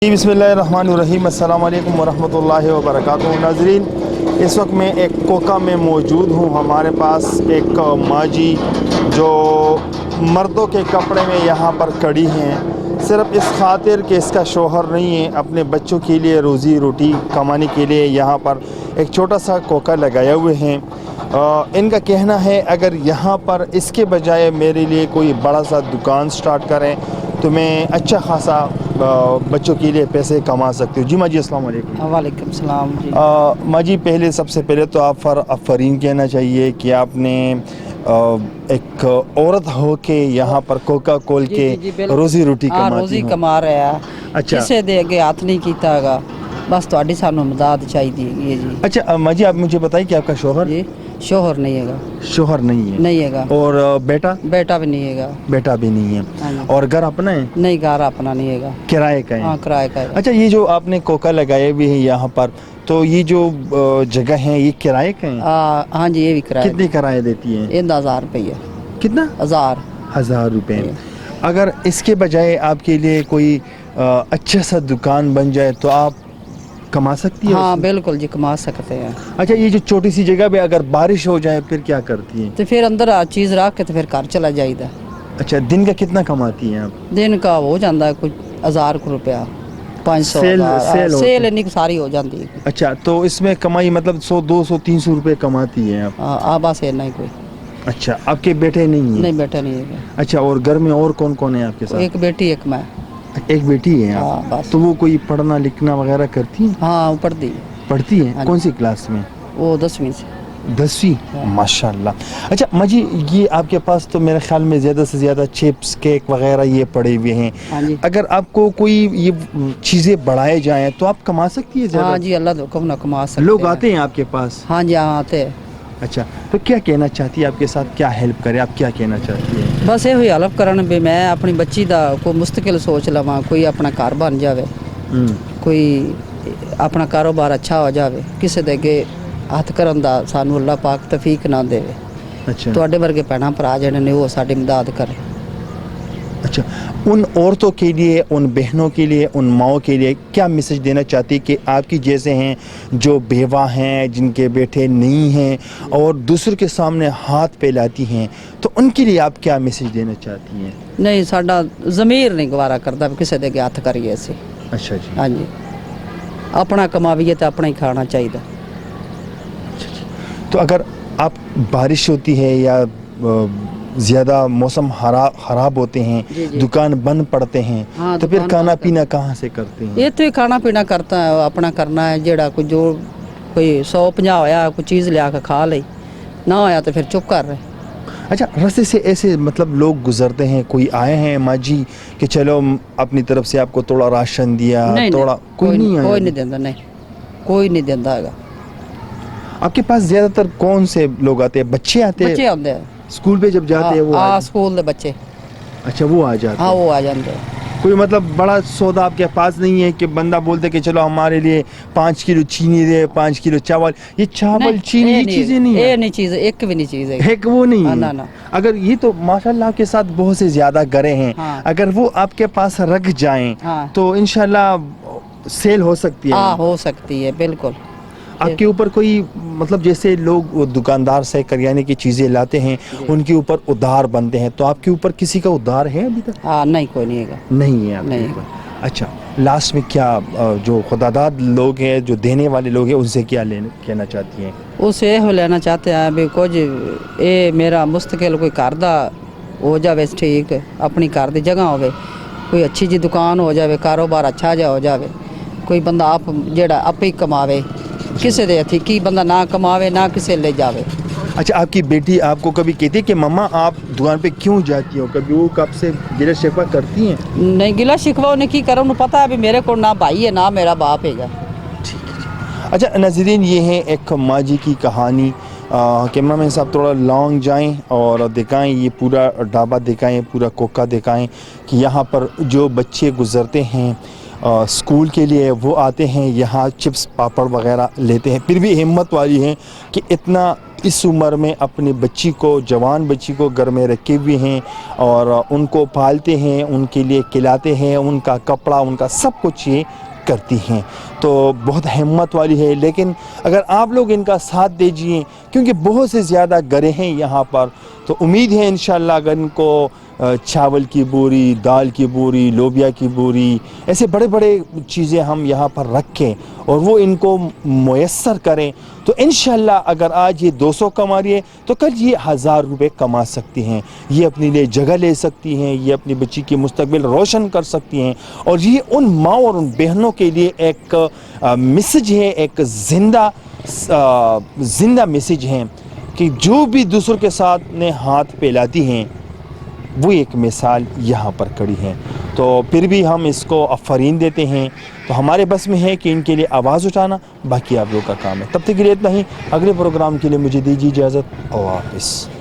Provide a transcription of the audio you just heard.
बिस्मिल्लाहिर्रहमानिर्रहीम। अस्सलाम वालेकुम वरहमतुल्लाहि वबरकातुहू। नाज़रीन, इस वक्त मैं एक कोका में मौजूद हूँ। हमारे पास एक माँ जी जो मर्दों के कपड़े में यहाँ पर खड़ी हैं, सिर्फ इस खातिर कि इसका शोहर नहीं है, अपने बच्चों के लिए रोज़ी रोटी कमाने के लिए यहाँ पर एक छोटा सा कोका लगाए हुए हैं। इनका कहना है अगर यहाँ पर इसके बजाय मेरे लिए कोई बड़ा सा दुकान स्टार्ट करें तो मैं अच्छा खासा बच्चों के लिए पैसे कमा सकती हूँ। जी माँ जी, अस्सलाम वालेकुम। वालेकुम सलाम जी। माँ जी, सबसे पहले तो आप आफरीन कहना चाहिए कि आपने एक औरत हो के यहाँ पर कोका खोल के रोज़ी रोटी कमाती रोज़ी हो। कमा रहा है। अच्छा, किसे दे अगे हाथ नहीं कीता हैगा, बस तुहाडी सानू मदद चाहिए जी। अच्छा माँ जी, आप मुझे बताइए कि आपका शोहर? जी, शोहर नहीं हैगा। शोहर नहीं है? नहीं हैगा। और बेटा? बेटा भी नहीं हैगा। बेटा भी नहीं है। हाँ जी। और घर अपना है? नहीं, घर अपना नहीं हैगा, किराए का है? हाँ किराए का है। अच्छा, ये जो आपने कोका लगाए हुए हैं यहाँ पर, तो ये जो जगह है ये किराए का है? हाँ जी, ये भी किराए। कितने किराए देती हैं? ये 1000 रुपये। कितना? 1000 रुपये। अगर इसके बजाय आपके लिए कोई अच्छा सा दुकान बन जाए तो आप कमा सकती है? हाँ बिल्कुल जी, कमा सकते हैं। अच्छा, ये जो छोटी सी जगह पे अगर बारिश हो जाए फिर क्या करती हैं? तो फिर अंदर चीज़ रख के तो फिर घर चला जाइदा। अच्छा, दिन का कितना कमाती हैं आप? दिन का हो जाता है कुछ 1000 रुपया, 500 सेल इतनी सारी हो जाती है। अच्छा, तो इसमें कमाई मतलब 100 200 300 रुपये कमाती हैं आप? हाँ बस इतना ही कोई। अच्छा, आपके बेटे नहीं हैं? नहीं, बेटा नहीं है। अच्छा, और घर में और कौन कौन है आपके साथ? एक बेटी एक मैं। एक बेटी है आप? हाँ बस। तो वो कोई पढ़ना लिखना वगैरह करती हैं? हाँ, वो पढ़ती पढ़ती है? हाँ, कौन सी क्लास में? वो 10वीं से। 10वीं? माशाल्लाह। अच्छा माँ जी, ये आपके पास तो मेरे ख्याल में ज़्यादा से ज़्यादा चिप्स केक वगैरह ये पड़े हुए हैं। हाँ जी। अगर आपको कोई ये चीज़ें बढ़ाए जाएं तो आप कमा सकती है ज़्यादा? हाँ जी, अल्लाह तो हुक्म ना कमा सकते लोग हैं। आते हैं आपके पास? हाँ जी, हाँ आते हैं। अच्छा, तो क्या कहना चाहती है आपके साथ, क्या हेल्प करे, आप क्या कहना चाहती है? बस ये हुई हेल्प करन भी मैं अपनी बच्ची दा कोई मुस्तकिल सोच लवां, कोई अपना घर बन जावे, कोई अपना कारोबार अच्छा हो जावे, किसी दे अगे हथ करन दा सानू अल्लाह पाक तौफीक ना देवे। अच्छा, तुहाडे वर्गे भैणां भरा जिहड़े ने वो साडी मदद करे। अच्छा, उन औरतों के लिए, उन बहनों के लिए, उन माओं के लिए क्या मैसेज देना चाहती है कि आपकी जैसे हैं जो बेवा हैं, जिनके बेटे नहीं हैं और दूसरों के सामने हाथ फैलाती हैं, तो उनके लिए आप क्या मैसेज देना चाहती हैं? नहीं, साडा ज़मीर नहीं गवारा करता भी किसी दे अगे हथ करिए असीं। अच्छा जी। हाँ जी, अपना कमावीए तो अपना ही खाना चाहिए। तो अगर आप बारिश होती है या ज़्यादा मौसम ख़राब होते हैं, जी, जी। दुकान बंद पड़ते हैं, हाँ, तो फिर दुकान खाना बंद पीना कहाँ से करते हैं? ये तो ही खाना पीना करता है, अपना करना है जेड़ा कोई जो कोई 150 होया कोई चीज़ लिया के खा ली, ना होया तो फिर चुप कर रहे। अच्छा, रास्ते से ऐसे मतलब लोग गुजरते हैं, कोई आए हैं माँ जी कि चलो अपनी तरफ से आपको थोड़ा राशन दिया, नहीं, थोड़ा? कोई नहीं आया? कोई नहीं देता, नहीं कोई नहीं देता है। आपके पास ज़्यादातर कौन से लोग आते हैं? बच्चे आते हैं? बच्चे आते हैं स्कूल पे जब जाते हैं वो आ हाँ, स्कूल के बच्चे। अच्छा, वो आ जाते हाँ, हैं। वो आ जाते हैं। कोई मतलब बड़ा सौदा आपके पास नहीं है कि बंदा बोलते कि चलो हमारे लिए 5 किलो चीनी दे, 5 किलो चावल? ये चावल चीनी ये चीज़ें नहीं है? ये नहीं चीज़, एक भी नहीं चीज़ है। एक वो नहीं है? ना ना। अगर ये तो माशाल्लाह के साथ बहुत से ज़्यादा घरें हैं, हाँ। अगर वो आपके पास रख जाएं हाँ। तो इंशाल्लाह सेल हो सकती है। हाँ, हो सकती है बिल्कुल। आपके ऊपर कोई मतलब जैसे लोग वो दुकानदार से करियाने की चीज़ें लाते हैं, उनके ऊपर उधार बनते हैं, तो आपके ऊपर किसी का उधार है अभी तक? हाँ, नहीं कोई नहीं है। नहीं है आपके नहीं। ऊपर? अच्छा, लास्ट में क्या जो खुदादाद लोग हैं, जो देने वाले लोग हैं, उनसे क्या कहना चाहती हैं? उसे हो लेना चाहते हैं भी कुछ ये मेरा मुस्तकिल कोई घर दा हो जावे ठीक, अपनी घर दी जगह होवे, कोई अच्छी जी दुकान हो जावे, कारोबार अच्छा जा हो जावे, कोई बंदा आप जेड़ा आप ही कमावे, किसी दे हथी की बंदा ना कमावे ना किसी ले जावे। अच्छा, आपकी बेटी आपको कभी कहती है कि मम्मा आप दुकान पे क्यों जाती हो? कभी वो कब से गिला शिकवा करती हैं? नहीं, गिला शिकवा उन्हें की करो, उन्हें पता है भी मेरे को ना भाई है ना मेरा बाप है। अच्छा नाज़रीन, ये है एक माँ जी की कहानी। कैमरा मैन साहब थोड़ा लॉन्ग जाएं और दिखाएं, ये पूरा ढाबा दिखाएं, पूरा कोका दिखाएं कि यहाँ पर जो बच्चे गुज़रते हैं स्कूल के लिए, वो आते हैं यहाँ चिप्स पापड़ वगैरह लेते हैं, फिर भी हिम्मत वाली हैं कि इतना इस उम्र में अपनी बच्ची को, जवान बच्ची को घर में रखे हुए हैं और उनको पालते हैं, उनके लिए खिलाते हैं, उनका कपड़ा, उनका सब कुछ ये करती हैं। तो बहुत हिम्मत वाली है। लेकिन अगर आप लोग इनका साथ दीजिए, क्योंकि बहुत से ज़्यादा घरें हैं यहाँ पर, तो उम्मीद है इंशाअल्लाह अगर इनको चावल की बोरी, दाल की बोरी, लोबिया की बोरी, ऐसे बड़े बड़े चीज़ें हम यहाँ पर रखें और वो इनको मुयस्सर करें, तो इंशाअल्लाह अगर आज ये 200 कमा रही है तो कल ये 1000 रुपये कमा सकती हैं। ये अपने लिए जगह ले सकती हैं, ये अपनी बच्ची की मुस्तकबिल रोशन कर सकती हैं। और ये उन माँ और उन बहनों के लिए एक मैसेज है, एक ज़िंदा मैसेज है कि जो भी दूसरों के साथ ने हाथ फैलाती हैं वो एक मिसाल यहाँ पर खड़ी है। तो फिर भी हम इसको आफरीन देते हैं। तो हमारे बस में है कि इनके लिए आवाज़ उठाना, बाकी आप लोग का काम है। तब तक के लिए इतना ही। अगले प्रोग्राम के लिए मुझे दीजिए इजाज़त। अल्लाह हाफ़िज़।